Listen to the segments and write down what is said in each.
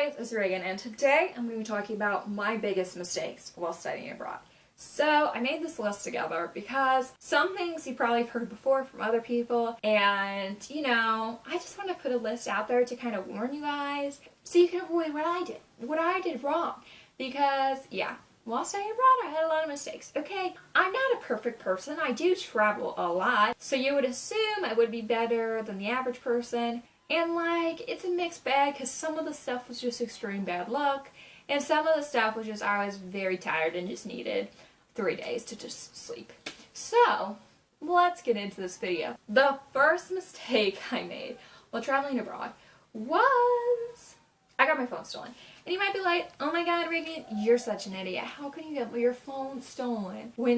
Hi, this is Reagan, and today I'm going to be talking about my biggest mistakes while studying abroad. So I made this list together because some things you probably have heard before from other people, and I just want to put a list out there to kind of warn you guys so you can avoid what I did wrong. Because while studying abroad I had a lot of mistakes. Okay, I'm not a perfect person. I do travel a lot, so you would assume I would be better than the average person. And it's a mixed bag because some of the stuff was just extreme bad luck, and some of the stuff was just I was very tired and just needed 3 days to just sleep. So, let's get into this video. The first mistake I made while traveling abroad was I got my phone stolen. And you might be like, oh my god, Reagan, you're such an idiot. How can you get your phone stolen when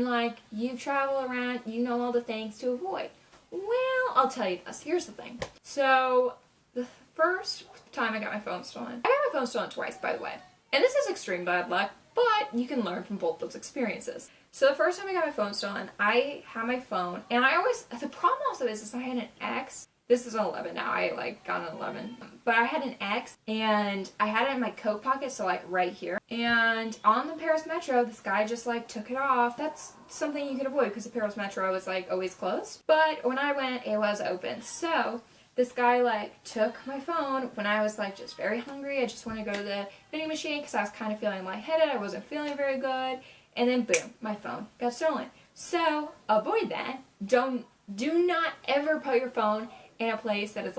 you travel around, you know all the things to avoid? Well, I'll tell you this. Here's the thing. So, the first time I got my phone stolen, I got my phone stolen twice, by the way. And this is extreme bad luck, but you can learn from both those experiences. So the first time I got my phone stolen, I had my phone, and the problem also is I had an X. This is an 11 now. I got an 11. But I had an X, and I had it in my coat pocket, so right here. And on the Paris Metro, this guy just took it off. That's something you can avoid because the Paris Metro is always closed. But when I went, it was open. So this guy took my phone when I was just very hungry. I just wanted to go to the vending machine because I was kind of feeling lightheaded. I wasn't feeling very good. And then boom, my phone got stolen. So avoid that. Do not ever put your phone in a place that is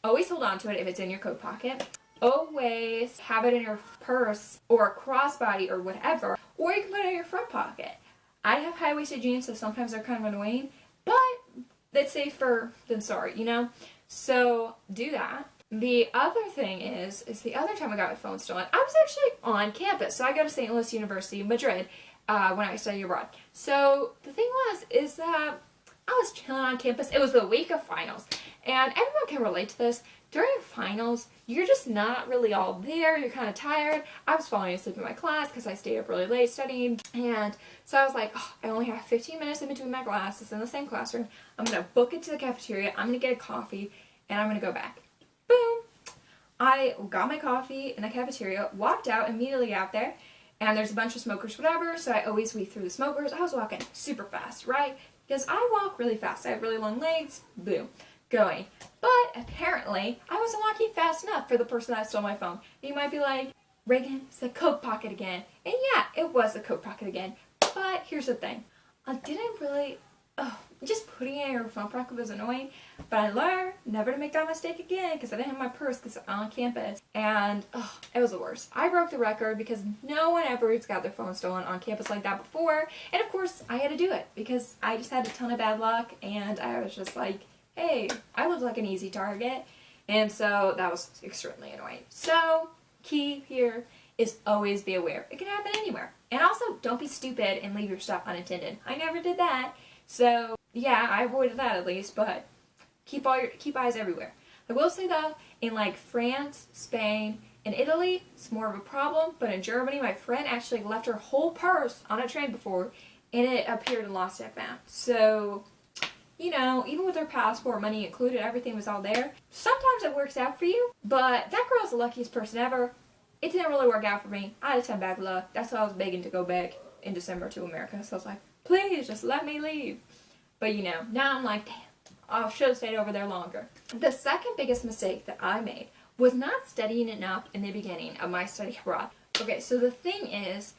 always hold on to it if it's in your coat pocket. Always have it in your purse or a crossbody or whatever, or you can put it in your front pocket. I have high-waisted jeans, so sometimes they're kind of annoying, but it's safer than sorry, So do that. The other thing is the other time I got my phone stolen, I was actually on campus. So I go to St. Louis University, Madrid, when I study abroad. So the thing is that I was chilling on campus. It was the week of finals. And everyone can relate to this. During finals, you're just not really all there. You're kind of tired. I was falling asleep in my class because I stayed up really late studying. And so I was like, oh, I only have 15 minutes in between my classes in the same classroom. I'm going to book it to the cafeteria. I'm going to get a coffee. And I'm going to go back. Boom. I got my coffee in the cafeteria. Walked out immediately out there. And there's a bunch of smokers, whatever. So I always weave through the smokers. I was walking super fast, right? Because I walk really fast. I have really long legs. Boom. Going. But apparently, I wasn't walking fast enough for the person that stole my phone. And you might be like, Reagan, it's the coat pocket again. And yeah, it was the coat pocket again. But here's the thing. I didn't really... just putting it in your phone pocket was annoying. But I learned never to make that mistake again because I didn't have my purse because I'm on campus. And it was the worst. I broke the record because no one ever has got their phone stolen on campus like that before. And of course, I had to do it because I just had a ton of bad luck. And I was just like, hey, I look like an easy target. And so that was extremely annoying. So, key here is always be aware. It can happen anywhere. And also, don't be stupid and leave your stuff unattended. I never did that. So, yeah, I avoided that at least, but keep eyes everywhere. I will say though, in France, Spain, and Italy, it's more of a problem, but in Germany, my friend actually left her whole purse on a train before, and it appeared and lost and found. So, even with her passport, money included, everything was all there. Sometimes it works out for you, but that girl's the luckiest person ever. It didn't really work out for me. I had a ton of bad luck. That's why I was begging to go back in December to America. So I was like, please, just let me leave. But now I'm like, damn, I should have stayed over there longer. The second biggest mistake that I made was not studying enough in the beginning of my study abroad. Okay, so the thing is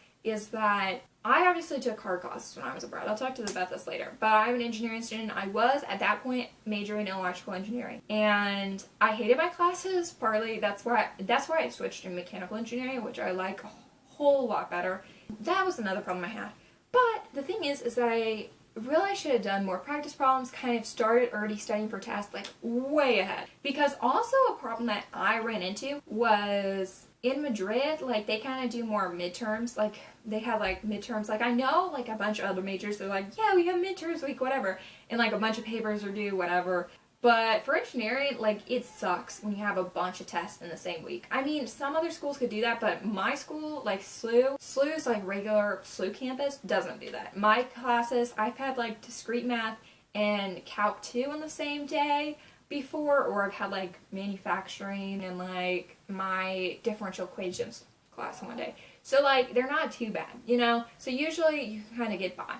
that I obviously took hard classes when I was abroad. I'll talk to you about this later. But I'm an engineering student. I was, at that point, majoring in electrical engineering. And I hated my classes. Partly, that's why I switched to mechanical engineering, which I like a whole lot better. That was another problem I had. But the thing is that I really should have done more practice problems, kind of started already studying for tests, way ahead. Because also a problem that I ran into was in Madrid, they kind of do more midterms, they have midterms, I know a bunch of other majors, they're yeah, we have midterms week, whatever, and a bunch of papers are due, whatever. But for engineering, it sucks when you have a bunch of tests in the same week. I mean, some other schools could do that, but my school, SLU's regular SLU campus, doesn't do that. My classes, I've had discrete math and Calc 2 on the same day, before, or I've had like manufacturing and like my differential equations class one day. So like they're not too bad, you know? So usually you can kind of get by.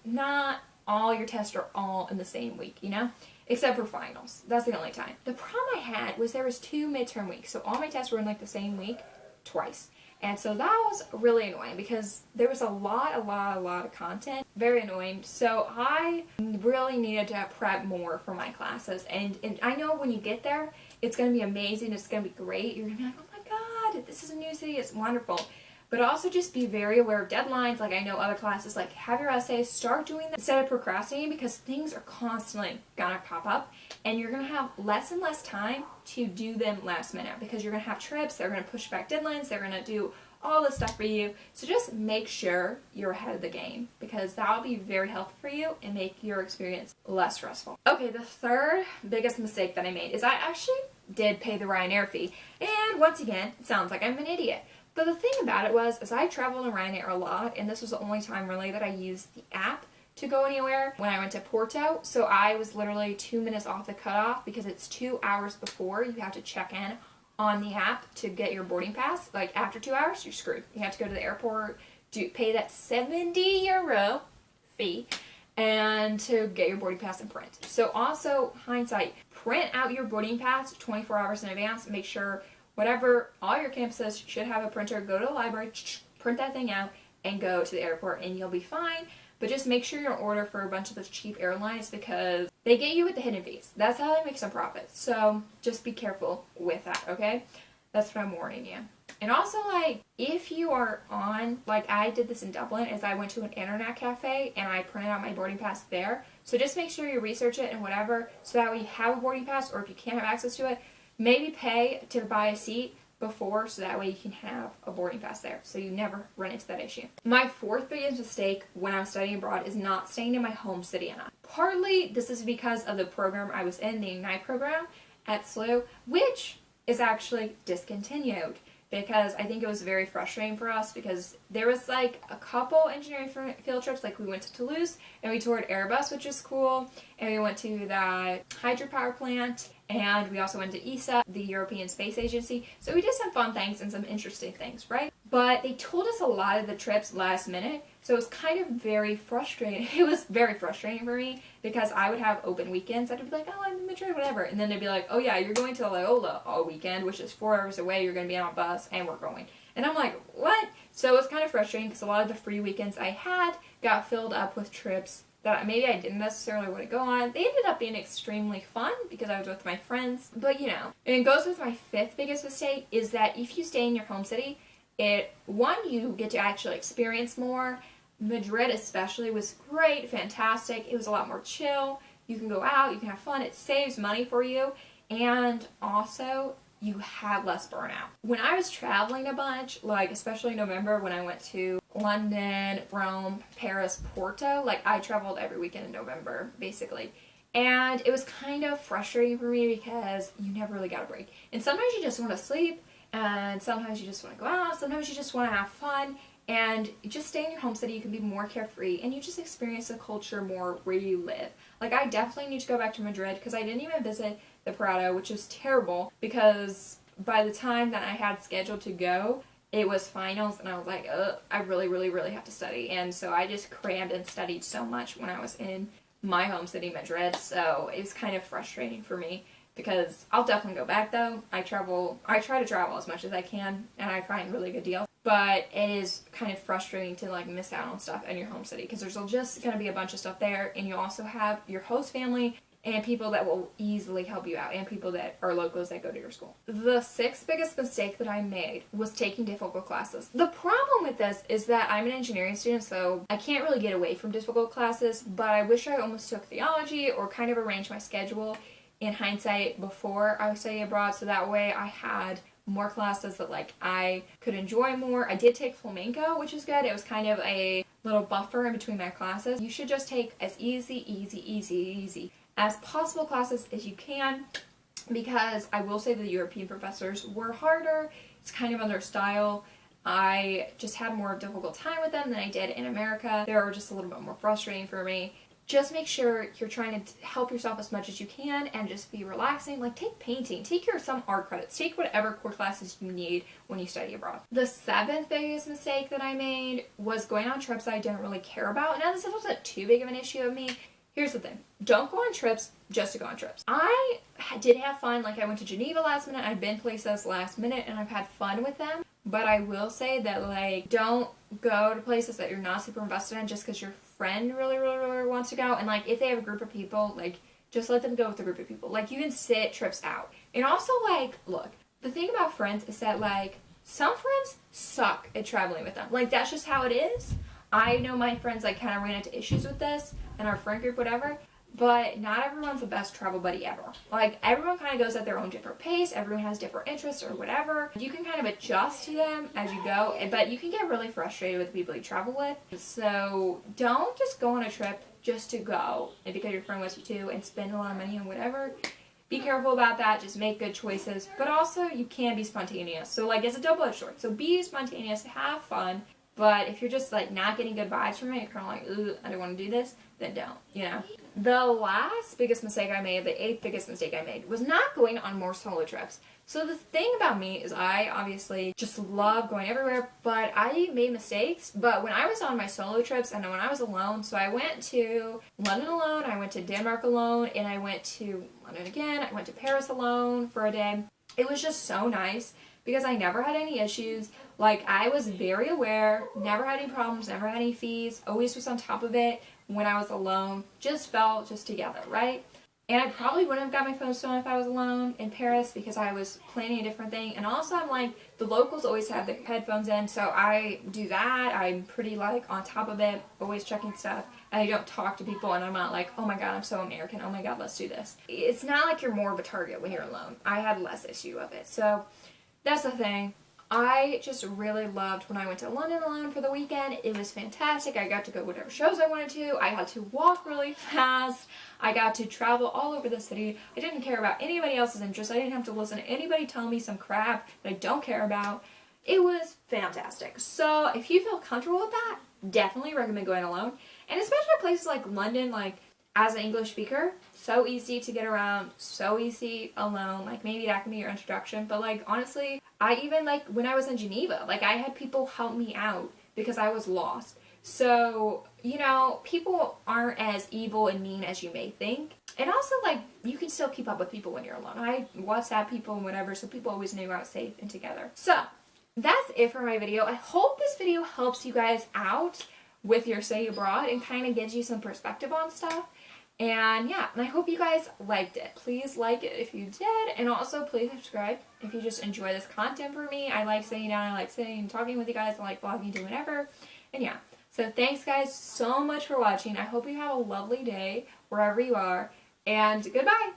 Not all your tests are all in the same week, you know? Except for finals. That's the only time. The problem I had was there was 2 midterm weeks. So all my tests were in like the same week twice. And so that was really annoying because there was a lot of content. Very annoying. So I really needed to prep more for my classes. And I know when you get there, it's going to be amazing. It's going to be great. You're going to be like, oh my God, this is a new city. It's wonderful. But also just be very aware of deadlines. Like I know other classes, like have your essays, start doing that instead of procrastinating, because things are constantly gonna pop up and you're gonna have less and less time to do them last minute, because you're gonna have trips, they're gonna push back deadlines, they're gonna do all this stuff for you. So just make sure you're ahead of the game, because that will be very helpful for you and make your experience less stressful. Okay, the third biggest mistake that I made is I actually did pay the Ryanair fee. And once again, it sounds like I'm an idiot. But the thing about it was, as I traveled in Ryanair a lot, and this was the only time really that I used the app to go anywhere when I went to Porto. So I was literally 2 minutes off the cutoff, because it's 2 hours before you have to check in on the app to get your boarding pass. Like after 2 hours, you're screwed. You have to go to the airport, pay that €70 fee, and to get your boarding pass and print. So also, hindsight, print out your boarding pass 24 hours in advance. Make sure all your campuses should have a printer. Go to the library, print that thing out, and go to the airport, and you'll be fine. But just make sure you don't order for a bunch of those cheap airlines, because they get you with the hidden fees. That's how they make some profits. So just be careful with that, okay? That's what I'm warning you. And also, like, if you are on, like I did this in Dublin, is I went to an internet cafe and I printed out my boarding pass there. So just make sure you research it and whatever, so that way you have a boarding pass, or if you can't have access to it, maybe pay to buy a seat before, so that way you can have a boarding pass there, so you never run into that issue. My fourth biggest mistake when I was studying abroad is not staying in my home city enough. Partly this is because of the program I was in, the Ignite program at SLU, which is actually discontinued, because I think it was very frustrating for us, because there was like a couple engineering field trips. Like we went to Toulouse and we toured Airbus, which is cool, and we went to that hydropower plant, and we also went to ESA, the European Space Agency. So we did some fun things and some interesting things, right? But they told us a lot of the trips last minute, so it was kind of very frustrating. It was very frustrating for me, because I would have open weekends. I'd be like, oh, I'm in Madrid, whatever. And then they'd be like, oh yeah, you're going to Loyola all weekend, which is 4 hours away. You're going to be on a bus, and we're going. And I'm like, what? So it was kind of frustrating, because a lot of the free weekends I had got filled up with trips that maybe I didn't necessarily want to go on. They ended up being extremely fun, because I was with my friends. But you know, and it goes with my fifth biggest mistake, is that if you stay in your home city, you get to actually experience more. Madrid especially was great, fantastic. It was a lot more chill. You can go out, you can have fun. It saves money for you, and also you have less burnout. When I was traveling a bunch, like especially in November when I went to London, Rome, Paris, Porto, like I traveled every weekend in November, basically. And it was kind of frustrating for me, because you never really got a break. And sometimes you just want to sleep, and sometimes you just want to go out, sometimes you just want to have fun. And just stay in your home city, you can be more carefree, and you just experience the culture more where you live. Like I definitely need to go back to Madrid, because I didn't even visit the Prado, which is terrible, because by the time that I had scheduled to go, it was finals, and I was like, I really have to study. And so I just crammed and studied so much when I was in my home city, Madrid. So it was kind of frustrating for me, because I'll definitely go back though. I try to travel as much as I can, and I find really good deals. But it is kind of frustrating to like miss out on stuff in your home city, because there's just going to be a bunch of stuff there, and you also have your host family and people that will easily help you out, and people that are locals that go to your school. The sixth biggest mistake that I made was taking difficult classes. The problem with this is that I'm an engineering student, so I can't really get away from difficult classes, but I wish I almost took theology, or kind of arranged my schedule in hindsight before I was studying abroad, so that way I had more classes that like I could enjoy more. I did take flamenco, which is good. It was kind of a little buffer in between my classes. You should just take as easy as possible classes as you can, because I will say that the European professors were harder. It's kind of on their style. I just had more difficult time with them than I did in America. They were just a little bit more frustrating for me. just make sure you're trying to help yourself as much as you can and just be relaxing. Like, take painting, take some art credits, take whatever core classes you need when you study abroad. The 7th biggest mistake that I made was going on trips that I didn't really care about. Now, this wasn't too big of an issue of me. Here's the thing. Don't go on trips just to go on trips. I did have fun. Like, I went to Geneva last minute. I've been places last minute, and I've had fun with them. But I will say that, like, don't go to places that you're not super invested in just because your friend really wants to go. And, like, if they have a group of people, like, just let them go with a group of people. Like, you can sit trips out. And also, like, look, the thing about friends is that, like, some friends suck at traveling with them. Like, that's just how it is. I know my friends, like, kind of ran into issues with this in our friend group, whatever. But not everyone's the best travel buddy ever. Like, everyone kind of goes at their own different pace. Everyone has different interests or whatever. You can kind of adjust to them as you go, but you can get really frustrated with the people you travel with. So don't just go on a trip just to go and because your friend wants you to and spend a lot of money on whatever. Be careful about that. Just make good choices. But also, you can be spontaneous. So, like, it's a double-edged sword. So be spontaneous, have fun. But if you're just, like, not getting good vibes from it, you're kind of like, ugh, I don't want to do this, then don't, you know? The last biggest mistake I made, the 8th biggest mistake I made, was not going on more solo trips. So the thing about me is I obviously just love going everywhere, but I made mistakes. But when I was on my solo trips and when I was alone, so I went to London alone, I went to Denmark alone, and I went to London again, I went to Paris alone for a day. It was just so nice because I never had any issues. Like, I was very aware, never had any problems, never had any fees, always was on top of it when I was alone. Just felt just together, right? And I probably wouldn't have got my phone stolen if I was alone in Paris because I was planning a different thing. And also, I'm like, the locals always have their headphones in, so I do that. I'm pretty, like, on top of it, always checking stuff. And I don't talk to people, and I'm not like, oh my god, I'm so American. Oh my god, let's do this. It's not like you're more of a target when you're alone. I had less issue of it. So that's the thing. I just really loved when I went to London alone for the weekend. It was fantastic. I got to go whatever shows I wanted to. I had to walk really fast. I got to travel all over the city. I didn't care about anybody else's interests. I didn't have to listen to anybody tell me some crap that I don't care about. It was fantastic. So if you feel comfortable with that, definitely recommend going alone. And especially places like London, like, as an English speaker, so easy to get around, so easy alone. Like, maybe that can be your introduction. But, like, honestly, I even, like, when I was in Geneva, like, I had people help me out because I was lost. So, you know, people aren't as evil and mean as you may think. And also, like, you can still keep up with people when you're alone. I WhatsApp people and whatever, so people always knew I was safe and together. So, that's it for my video. I hope this video helps you guys out with your stay abroad and kind of gives you some perspective on stuff. And yeah, and I hope you guys liked it. Please like it if you did, and also please subscribe if you just enjoy this content for me. I like sitting down, I like sitting and talking with you guys, I like vlogging, doing whatever. And yeah, so thanks guys so much for watching. I hope you have a lovely day wherever you are, and goodbye!